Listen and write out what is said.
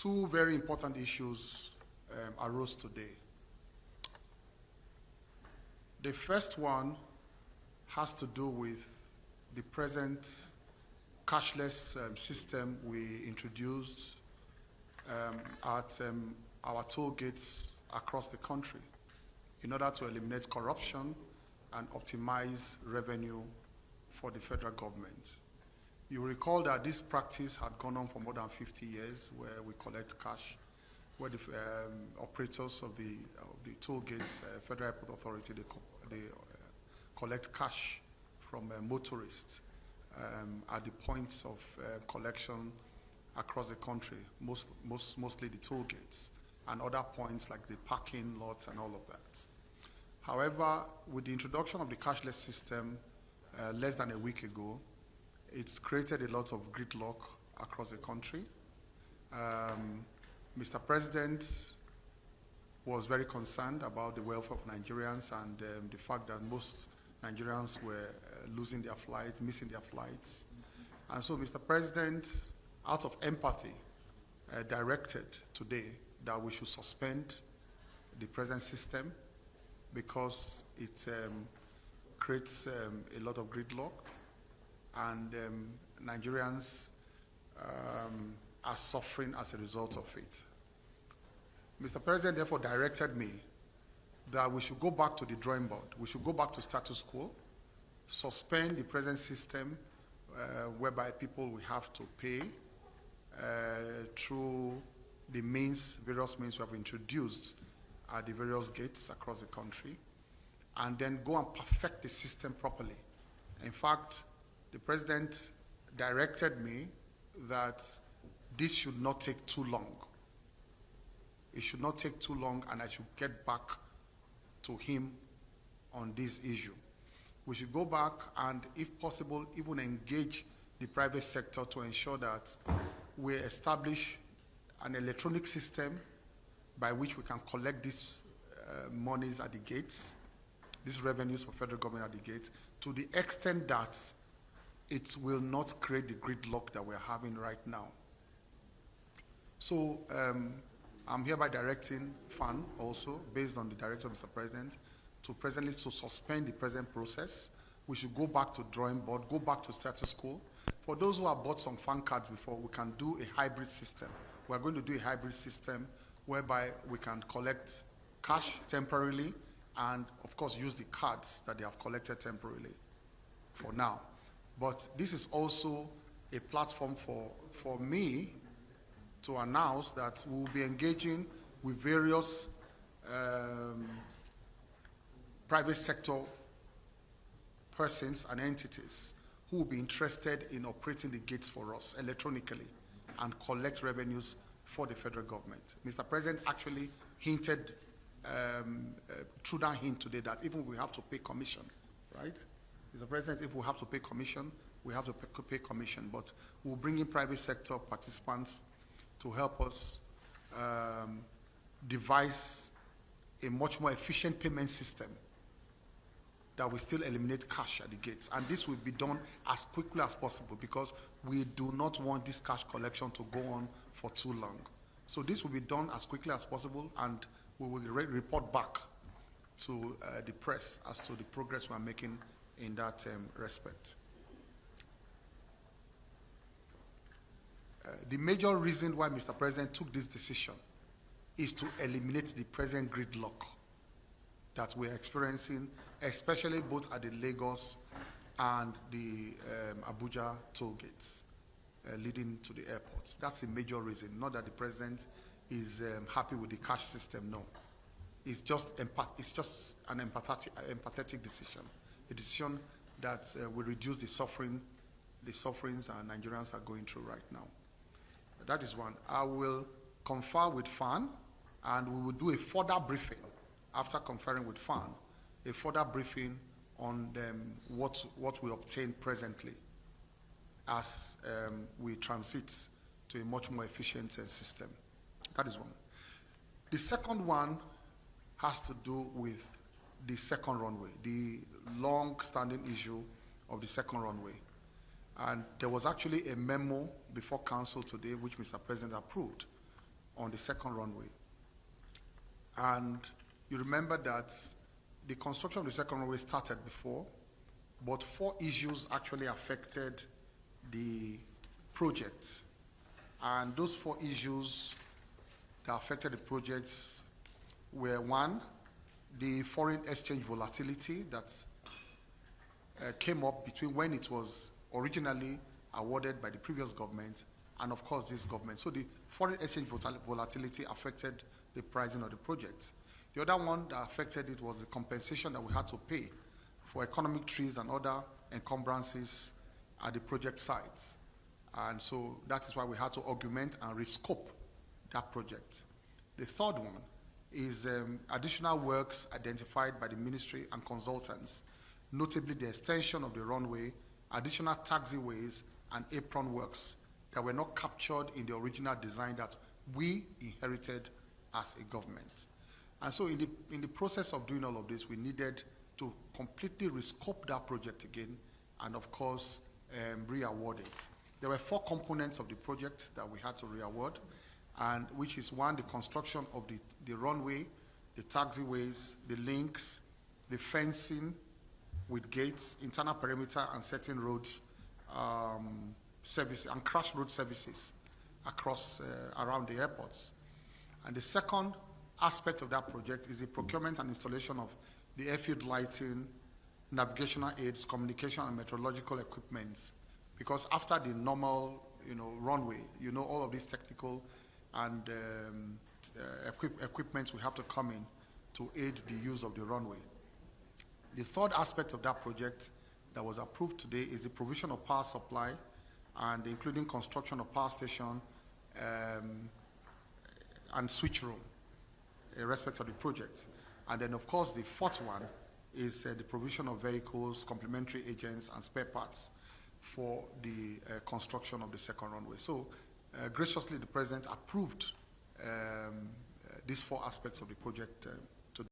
Two very important issues arose today. The first one has to do with the present cashless system we introduced at our toll gates across the country in order to eliminate corruption and optimize revenue for the federal government. You recall that this practice had gone on for more than 50 years, where we collect cash, where the operators of the toll gates, Federal Airport Authority, they collect cash from motorists at the points of collection across the country, mostly the toll gates, and other points like the parking lots and all of that. However, with the introduction of the cashless system less than a week ago, it's created a lot of gridlock across the country. Mr. President was very concerned about the welfare of Nigerians and the fact that most Nigerians were losing their flights, missing their flights. And so Mr. President, out of empathy, directed today that we should suspend the present system because it creates a lot of gridlock, and Nigerians are suffering as a result of it. Mr. President therefore directed me that we should go back to the drawing board. We should go back to status quo, suspend the present system whereby people will have to pay through the various means we have introduced at the various gates across the country, and then go and perfect the system properly. In fact, the President directed me that this should not take too long. It should not take too long, and I should get back to him on this issue. We should go back and, if possible, even engage the private sector to ensure that we establish an electronic system by which we can collect these monies at the gates, these revenues for federal government at the gates, to the extent that it will not create the gridlock that we're having right now. So I'm hereby directing FAN also, based on the direction of Mr. President, to suspend the present process. We should go back to drawing board, go back to status quo. For those who have bought some FAN cards before, we can do a hybrid system. We're going to do a hybrid system whereby we can collect cash temporarily and, of course, use the cards that they have collected temporarily for now. But this is also a platform for me to announce that we will be engaging with various private sector persons and entities who will be interested in operating the gates for us electronically and collect revenues for the federal government. Mr. President actually hinted through that hint today that even we have to pay commission, right? Mr. President, if we have to pay commission, we have to pay commission, but we'll bring in private sector participants to help us devise a much more efficient payment system that will still eliminate cash at the gates. And this will be done as quickly as possible because we do not want this cash collection to go on for too long. So this will be done as quickly as possible, and we will report back to the press as to the progress we are making in that respect. The major reason why Mr. President took this decision is to eliminate the present gridlock that we're experiencing, especially both at the Lagos and the Abuja toll gates leading to the airports. That's the major reason, not that the President is happy with the cash system, no. It's just an empathetic decision, a decision that will reduce the sufferings our Nigerians are going through right now. That is one. I will confer with FAN, and we will do a further briefing after conferring with FAN, a further briefing on what we obtain presently as we transit to a much more efficient system. That is one. The second one has to do with the second runway, the long-standing issue of the second runway. And there was actually a memo before council today which Mr. President approved on the second runway. And you remember that the construction of the second runway started before, but 4 issues actually affected the project. And those 4 issues that affected the projects were: 1, the foreign exchange volatility that came up between when it was originally awarded by the previous government and, of course, this government. So the foreign exchange volatility affected the pricing of the project. The other one that affected it was the compensation that we had to pay for economic trees and other encumbrances at the project sites. And so that is why we had to augment and rescope that project. The third one is additional works identified by the ministry and consultants, notably the extension of the runway, additional taxiways, and apron works that were not captured in the original design that we inherited as a government. And so in the process of doing all of this, we needed to completely rescope that project again and, of course, re-award it. There were 4 components of the project that we had to re-award, and which is: 1, the construction of the runway, the taxiways, the links, the fencing with gates, internal perimeter and certain roads, services and crash road services across around the airports. And the second aspect of that project is the procurement and installation of the airfield lighting, navigational aids, communication and meteorological equipments. Because after the normal, runway, all of these technical and equipment we have to come in to aid the use of the runway. The third aspect of that project that was approved today is the provision of power supply, and including construction of power station and switch room in respect of the project. And then, of course, the fourth one is the provision of vehicles, complementary agents, and spare parts for the construction of the second runway. So, graciously, the President approved these 4 aspects of the project